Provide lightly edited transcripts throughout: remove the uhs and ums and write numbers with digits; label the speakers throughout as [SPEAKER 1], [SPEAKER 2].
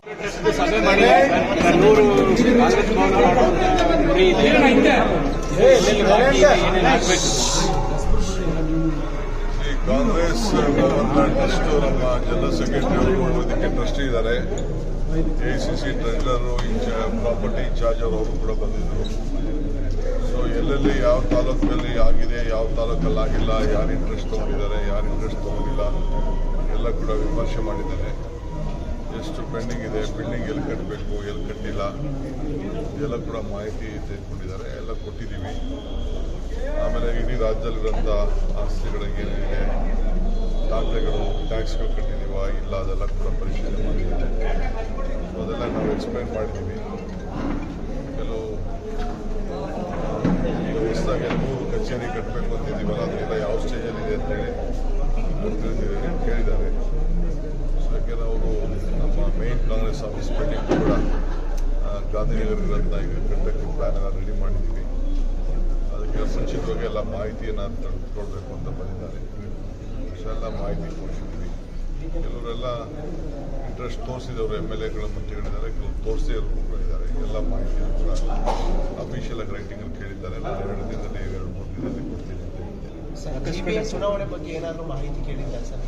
[SPEAKER 1] ಸಭೆ ಮಾಡಿ 100 ಕಾಂಗ್ರೆಸ್ ಗುರಿ ಇದೆ.
[SPEAKER 2] ಕಾಂಗ್ರೆಸ್ ಭವನ ಟ್ರಸ್ಟ್ ನಮ್ಮ ಜನರಲ್ ಸೆಕ್ರೆಟರಿ ಅವರು ಇದಕ್ಕೆ ಟ್ರಸ್ಟಿ ಇದ್ದಾರೆ. AICC ಟ್ರೆಜರರು ಪ್ರಾಪರ್ಟಿ ಇನ್ಚಾರ್ಜ್ ಅವರು ಕೂಡ ಬಂದಿದ್ದರು. ಸೊ ಎಲ್ಲೆಲ್ಲಿ ಯಾವ ತಾಲೂಕಿನಲ್ಲಿ ಆಗಿದೆ, ಯಾವ ತಾಲೂಕಲ್ಲಿ ಆಗಿಲ್ಲ, ಯಾರು ಇಂಟ್ರೆಸ್ಟ್ ತೊಗೊಂಡಿದ್ದಾರೆ, ಯಾರು ಇಂಟ್ರೆಸ್ಟ್ ತೊಗೊಂಡಿಲ್ಲ ಎಲ್ಲ ಕೂಡ ವಿಮರ್ಶೆ ಮಾಡಿದ್ದಾರೆ. ಎಷ್ಟು ಪೆಂಡಿಂಗ್ ಇದೆ, ಬಿಲ್ಡಿಂಗ್ ಎಲ್ಲಿ ಕಟ್ಟಬೇಕು, ಎಲ್ಲಿ ಕಟ್ಟಿಲ್ಲ ಎಲ್ಲ ಕೂಡ ಮಾಹಿತಿ ತೆಗೆದುಕೊಂಡಿದ್ದಾರೆ. ಎಲ್ಲ ಕೊಟ್ಟಿದ್ದೀವಿ. ಆಮೇಲೆ ಇಡೀ ರಾಜ್ಯದಲ್ಲಿರೋಂಥ ಆಸ್ತಿಗಳಿಗೆ ಏನಿದೆ, ದಾಖಲೆಗಳು, ಟ್ಯಾಕ್ಸ್ಗಳು ಕಟ್ಟಿದ್ದೀವ ಇಲ್ಲ ಅದೆಲ್ಲ ಕೂಡ ಪರಿಶೀಲನೆ ಮಾಡಿದ್ದೀವಿ. ಅದೆಲ್ಲ ನಾವು ಎಕ್ಸ್ಪ್ಲೈನ್ ಮಾಡಿದ್ದೀವಿ. ಕೆಲವು ಹೊಸದಾಗಿ ಎಲ್ಲರೂ ಕಚೇರಿ ಕಟ್ಟಬೇಕು ಅಂತಿದ್ದೀವಲ್ಲ, ಅದೆಲ್ಲ ಯಾವ ಸ್ಟೇಜಲ್ಲಿದೆ ಅಂತೇಳಿ ಕೇಳಿದ್ದಾರೆ. ಸೊ ಯಾಕೆಂದರೆ ಅವರು ನಮ್ಮ ಮೇನ್ ಕಾಂಗ್ರೆಸ್ ಆಫೀಸ್ ಬಿಲ್ಡಿಂಗ್ ಕೂಡ ಗಾಂಧಿನಗರದಿಂದ ಈಗ ಕಟ್ಟಕ್ಕೆ ಪ್ಲಾನ್ ಎಲ್ಲ ರೆಡಿ ಮಾಡಿದ್ದೀವಿ. ಅದಕ್ಕೆ ಮುಂಚಿತವಾಗಿ ಎಲ್ಲ ಮಾಹಿತಿಯನ್ನು ತೆಗೆದುಕೊಳ್ಬೇಕು ಅಂತ ಬಂದಿದ್ದಾರೆ. ಇಷ್ಟೆಲ್ಲ ಮಾಹಿತಿ ಕೊಡಿಸಿದ್ವಿ. ಕೆಲವರೆಲ್ಲ ಇಂಟ್ರೆಸ್ಟ್ ತೋರಿಸಿದವರು MLAಗಳು ಮಂತ್ರಿಗಳಿದ್ದಾರೆ, ಕೆಲವರು ತೋರಿಸದೇ ಇರೋರು ಇದ್ದಾರೆ. ಎಲ್ಲ ಮಾಹಿತಿಯನ್ನು ಕೂಡ ಅಫಿಷಿಯಲ್ ಆಗಿ ರೈಟಿಂಗಲ್ಲಿ ಕೇಳಿದ್ದಾರೆ. ನಾನು 2 ದಿನದಲ್ಲಿ 2-3 ದಿನದಲ್ಲಿ ಕೊಡ್ತೀನಿ ಅಂತ ಹೇಳಿ.
[SPEAKER 3] ಚುನಾವಣೆ ಬಗ್ಗೆ ಏನಾದರೂ ಮಾಹಿತಿ ಕೇಳಿದ್ದಾರೆ ಸರ್?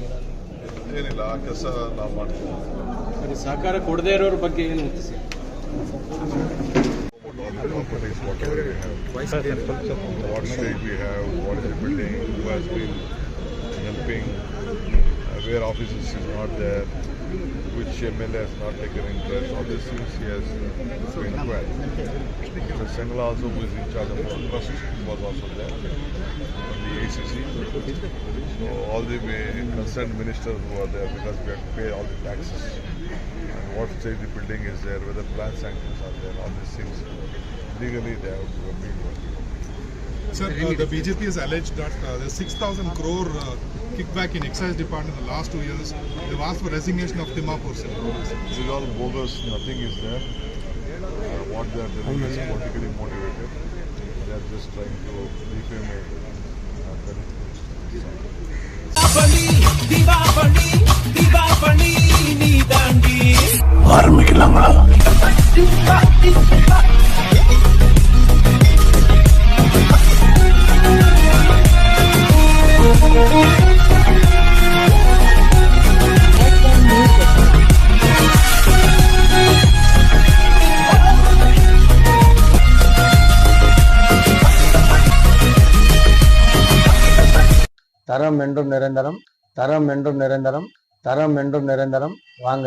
[SPEAKER 2] ಏನಿಲ್ಲ, ಆ ಕೆಲಸ ನಾವು ಮಾಡ್ತೀವಿ.
[SPEAKER 1] ಸಹಕಾರ ಕೊಡದೇ ಇರೋರ ಬಗ್ಗೆ ಏನು sir?
[SPEAKER 2] Properties, whatever we have, what stage we have, what is the building, who has been helping, where offices is not there, which MLA has not taken interest, all these things he has been inquired. Mr. Sengla also, who is in charge of our trust, was also there from the AICC. So all the concerned ministers who are there, because we have to pay all the taxes, and what stage the building is there, whether plan sanctions are there, all these things. Legally, they have to be working.
[SPEAKER 4] Sir, the BJP has alleged that the 6,000 crore kickback in excise department in the last 2 years. They've asked for resignation of Dimapur.
[SPEAKER 2] This is all bogus. Nothing is there. What they are doing is politically motivated. They are just trying to defame it.
[SPEAKER 5] தரம் என்றும் நிரந்தரம், தரம் என்றும் நிரந்தரம், தரம் என்றும் நிரந்தரம். வாங்க.